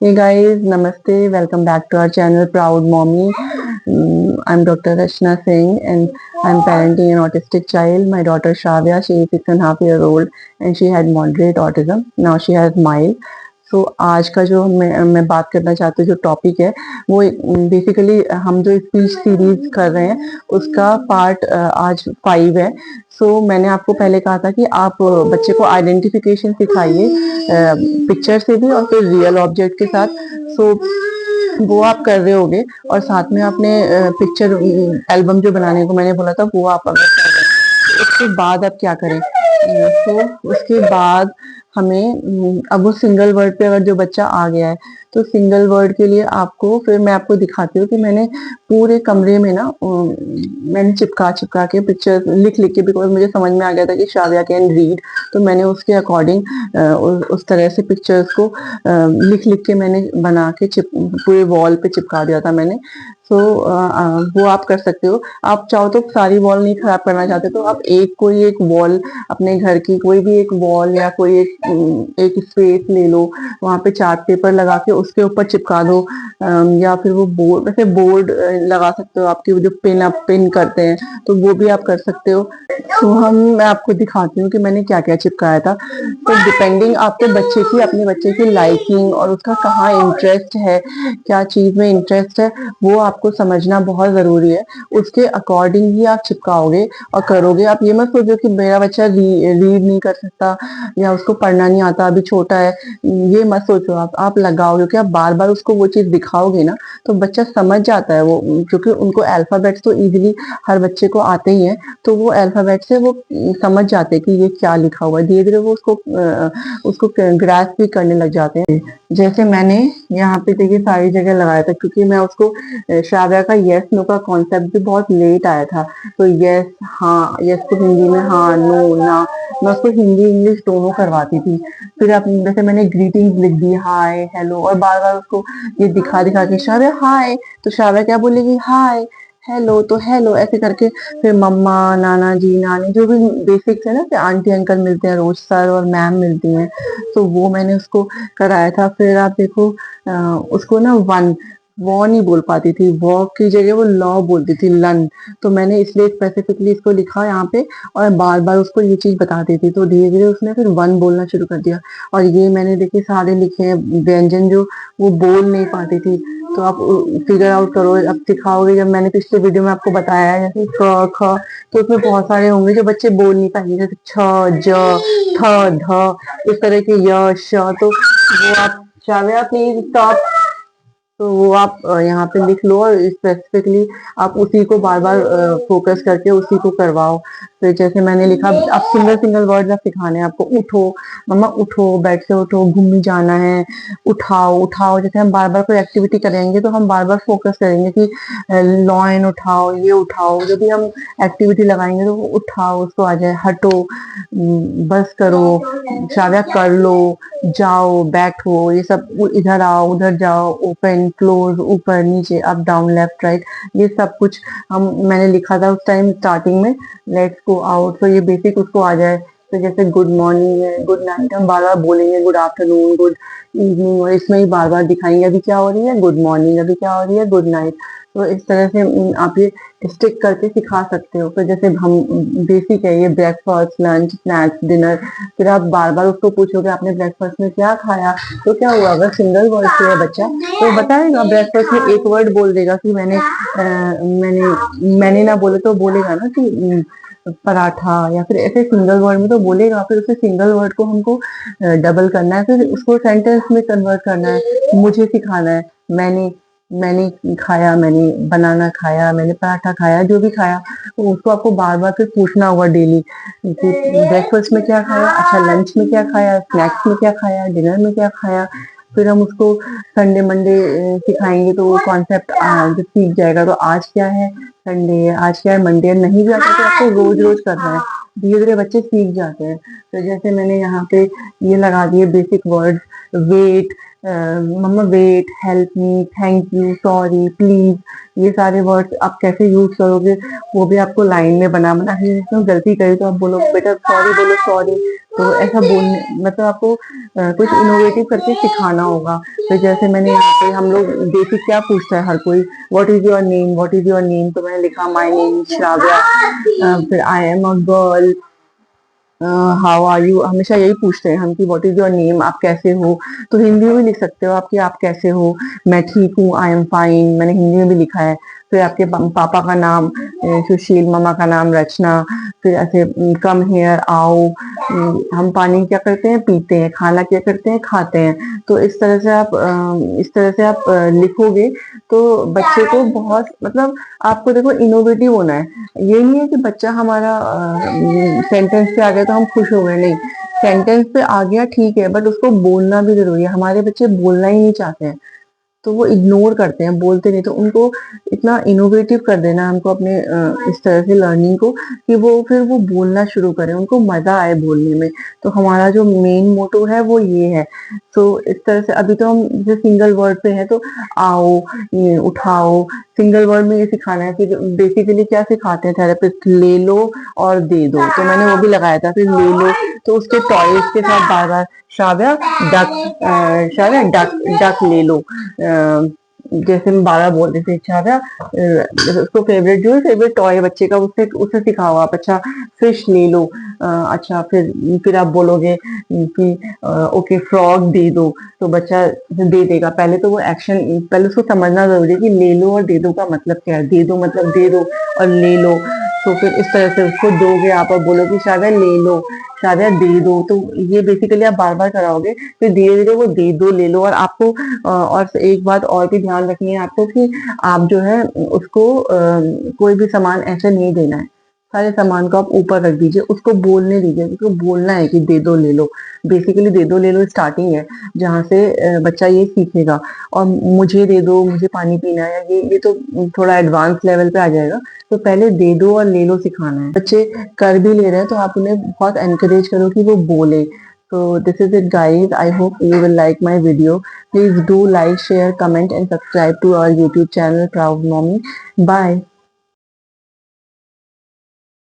Hey guys, Namaste. Welcome back to our channel Proud Mommy. I'm Dr. Rachna Singh and I'm parenting an autistic child. My daughter Shravya, she is 6.5 years old and she had moderate autism. Now she has mild. So आज का जो मैं बात करना चाहती हूँ जो topic है वो बेसिकली हम जो स्पीच सीरीज कर रहे हैं उसका पार्ट आज 5 है। मैंने आपको पहले कहा था कि आप बच्चे को आइडेंटिफिकेशन सिखाइए पिक्चर से भी और फिर रियल ऑब्जेक्ट के साथ। वो आप कर रहे होगे और साथ में आपने पिक्चर एल्बम जो बनाने को मैंने बोला था वो आप अगर कर रहे हैं तो उसके बाद आप क्या करें। उसके बाद हमें अब वो सिंगल वर्ड पे अगर जो बच्चा आ गया है तो सिंगल वर्ड के लिए आपको फिर मैं आपको दिखाती हूँ कि मैंने पूरे कमरे में ना मैंने चिपका चिपका के पिक्चर लिख लिख के, बिकॉज मुझे समझ में आ गया था कि शाविया कैन रीड, तो मैंने उसके अकॉर्डिंग उस तरह से पिक्चर्स को लिख लिख के मैंने बना के पूरे वॉल पे चिपका दिया था मैंने। वो आप कर सकते हो। आप चाहो तो सारी वॉल नहीं खराब करना चाहते तो आप कोई एक वॉल अपने घर की कोई भी एक वॉल या कोई एक स्पेस ले लो, वहां पे चार्ट पेपर लगा के उसके ऊपर चिपका दो, या फिर वो बोर्ड, वैसे बोर्ड लगा सकते हो, आपकी जो पिन करते हैं तो वो भी आप कर सकते हो। मैं आपको दिखाती हूँ कि मैंने क्या क्या चिपकाया था। तो डिपेंडिंग आपके बच्चे की, अपने बच्चे की लाइकिंग और उसका कहाँ इंटरेस्ट है, क्या चीज में इंटरेस्ट है, वो आपको समझना बहुत जरूरी है। उसके अकॉर्डिंग ही आप चिपकाओगे और करोगे। आप ये मत सोचो कि मेरा बच्चा रीड नहीं कर सकता या उसको पढ़ना नहीं आता, अभी छोटा है, ये मत सोचो। आप लगाओगे कि आप बार बार उसको वो चीज दिखाओगे ना तो बच्चा समझ जाता है वो, क्योंकि उनको अल्फाबेट्स तो इजीली हर बच्चे को आते ही हैं, तो वो अल्फाबेट से वो समझ जाते हैं कि ये क्या लिखा हुआ है। धीरे धीरे वो उसको ग्रास्प भी करने लग जाते हैं। जैसे मैंने यहाँ पे देखिए सारी जगह लगाया था, क्योंकि मैं उसको श्राव्या का यस नो का कॉन्सेप्ट भी बहुत लेट आया था। तो यस हाँ, यस को हिंदी में हाँ, नो ना, मैं उसको हिंदी इंग्लिश दोनों करवाती थी। फिर आप जैसे मैंने ग्रीटिंग्स लिख दी, हाय हेलो, और बार बार उसको ये दिखा दिखा के श्राव्या हाय, तो श्राव्या क्या बोलेगी, हाय हेलो, तो हेलो ऐसे करके। फिर मम्मा, नाना जी, नानी, जो भी बेसिक्स है ना कि आंटी अंकल मिलते हैं रोज, सर और मैम मिलती हैं, तो वो मैंने उसको कराया था। फिर आप देखो उसको ना वो नहीं बोल पाती थी, वॉ की जगह वो लॉ बोलती थी, लन। तो मैंने इसलिए स्पेसिफिकली इसको लिखा यहाँ पे और बार बार उसको ये चीज बताती थी, तो धीरे धीरे उसने फिर वन बोलना शुरू कर दिया। और ये मैंने देखिए सारे लिखे हैं व्यंजन जो वो बोल नहीं पाती थी, तो आप फिगर आउट करो, अब सिखाओगे। जब मैंने पिछले वीडियो में आपको बताया है जैसे क ख, तो उसमें बहुत सारे होंगे जो बच्चे बोल नहीं पाएंगे, जैसे छ ज थ ध, इस तरह के य श, तो वो आप चाहे प्लीज स्टॉप, तो वो आप यहाँ पे लिख लो और स्पेसिफिकली आप उसी को बार बार फोकस करके उसी को करवाओ। फिर जैसे मैंने लिखा, अब सिंगल सिंगल वर्ड आप सिखाने हैं आपको। उठो मम्मा, उठो, बेड से उठो, घूमने जाना है, उठाओ उठाओ। जैसे हम बार बार कोई एक्टिविटी करेंगे तो हम बार बार फोकस करेंगे कि लॉयन उठाओ, ये उठाओ, जब भी हम एक्टिविटी लगाएंगे तो वो उठाओ उसको आ जाए, हटो, बस करो, शाव्या कर लो, जाओ, बैठो, ये सब, इधर आओ, उधर जाओ, ओपन क्लोज, ऊपर नीचे, अप डाउन, लेफ्ट राइट, ये सब कुछ मैंने लिखा था उस टाइम स्टार्टिंग में। लेट्स गो आउट, तो ये बेसिक उसको आ जाए। तो जैसे गुड मॉर्निंग है, गुड नाइट हम बार बार बोलेंगे, गुड आफ्टरनून, गुड इवनिंग, और इसमें ही बार बार दिखाएंगे अभी क्या हो रही है, गुड मॉर्निंग, अभी क्या हो रही है, गुड नाइट। तो इस तरह से आप ये स्टिक करके सिखा सकते हो। तो जैसे हम बेसिक है ये, ब्रेकफास्ट, लंच, स्नैक्स, डिनर। फिर आप बार बार उसको पूछोगे आपने ब्रेकफास्ट में क्या खाया, तो क्या हुआ, अगर सिंगल वर्ड से है बच्चा तो बताएगा, ब्रेकफास्ट में एक वर्ड बोल देगा कि मैंने ना बोले तो बोलेगा ना कि पराठा, या फिर ऐसे सिंगल वर्ड में तो बोलेगा। फिर उसे सिंगल वर्ड को हमको डबल करना है, फिर उसको सेंटेंस में कन्वर्ट करना है। मुझे सिखाना है, मैंने मैंने खाया, मैंने बनाना खाया, मैंने पराठा खाया, जो भी खाया, तो उसको आपको बार बार फिर पूछना होगा डेली कि ब्रेकफास्ट में क्या खाया, अच्छा लंच में क्या खाया, स्नैक्स में क्या खाया, डिनर में क्या खाया। फिर हम उसको संडे मंडे सिखाएंगे तो वो कॉन्सेप्ट जब सीख जाएगा, तो आज क्या है, संडे है, आज क्या है, मंडे है। नहीं भी आता तो आपको रोज रोज करना है, धीरे धीरे बच्चे सीख जाते हैं। तो जैसे मैंने यहाँ पे ये लगा दिए basic word, wait, mamma wait, help me, thank you, sorry, please, ये सारे वर्ड्स आप कैसे यूज करोगे वो भी आपको लाइन में बना बना के, गलती करी तो आप बोलो बेटा सॉरी, बोलो सॉरी। तो ऐसा बोलने मतलब आपको कुछ इनोवेटिव करके सिखाना होगा। तो जैसे मैंने यहाँ पे हम लोग बेसिक क्या पूछता है हर कोई, what is your name, what is your name, तो मैंने लिखा माय नेम श्राव्या, फिर I am a girl, how are you, हमेशा यही पूछते हैं हम कि व्हाट इज योर नेम, आप कैसे हो। तो हिंदी में भी लिख सकते हो आपकी आप कैसे हो, मैं ठीक हूँ, आई एम फाइन, मैंने हिंदी में भी लिखा है। फिर आपके पापा का नाम सुशील, मम्मा का नाम रचना, फिर ऐसे कम हेयर, आओ, हम पानी क्या करते हैं पीते हैं, खाना क्या करते हैं खाते हैं। तो इस तरह से आप लिखोगे तो बच्चे को बहुत मतलब आपको देखो इनोवेटिव होना है। ये नहीं है कि बच्चा हमारा सेंटेंस पे आ गया तो हम खुश हो गए, नहीं, सेंटेंस पे आ गया ठीक है बट उसको बोलना भी जरूरी है। हमारे बच्चे बोलना ही नहीं चाहते हैं तो वो इग्नोर करते हैं, बोलते नहीं। तो उनको इतना इनोवेटिव कर देना हमको अपने इस तरह से लर्निंग को कि वो फिर वो बोलना शुरू करें, उनको मजा आए बोलने में। तो हमारा जो मेन मोटो है वो ये है। तो इस तरह से अभी तो हम जैसे सिंगल वर्ड पे है तो आओ, ये उठाओ, सिंगल वर्ड में ये सिखाना है। फिर बेसिकली क्या सिखाते हैं थेरेपिस्ट, ले लो और दे दो, तो मैंने वो भी लगाया था। फिर ले लो तो उसके टॉयज के साथ बार बार Shravya duck, Shravya duck duck ले लो, जैसे मैं बारह बोल रही थी श्राव्या, उसको फेवरेट जो है फेवरेट टॉय बच्चे का उससे उसे सिखाओ आप। अच्छा फिश ले लो, अच्छा फिर आप बोलोगे कि ओके फ्रॉग दे दो, तो बच्चा दे देगा। पहले तो वो एक्शन, पहले उसको समझना जरूरी है कि ले लो और दे दो का मतलब क्या है। दे दो मतलब दे दो और ले लो, तो फिर इस तरह से उसको दोगे आप और बोलोगे शायद ले लो, शायद दे दो। तो ये बेसिकली आप बार बार कराओगे, फिर धीरे धीरे वो दे दो ले लो। और आपको और एक बात और भी ध्यान रखनी है आपको कि आप जो है उसको कोई भी सामान ऐसे नहीं देना है। सारे सामान को आप ऊपर रख दीजिए, उसको बोलने दीजिए, उसको बोलना है कि दे दो ले लो। बेसिकली दे दो ले लो स्टार्टिंग है जहाँ से बच्चा ये सीखेगा। और मुझे दे दो, मुझे पानी पीना है, ये तो थोड़ा एडवांस लेवल पे आ जाएगा। तो पहले दे दो और ले लो सिखाना है। बच्चे कर भी ले रहे हैं तो आप उन्हें बहुत एनकरेज करो कि वो बोले। So this is it guys. I hope you will like my video. Please do like, share, comment and subscribe to our YouTube channel Proud Mommy. Bye.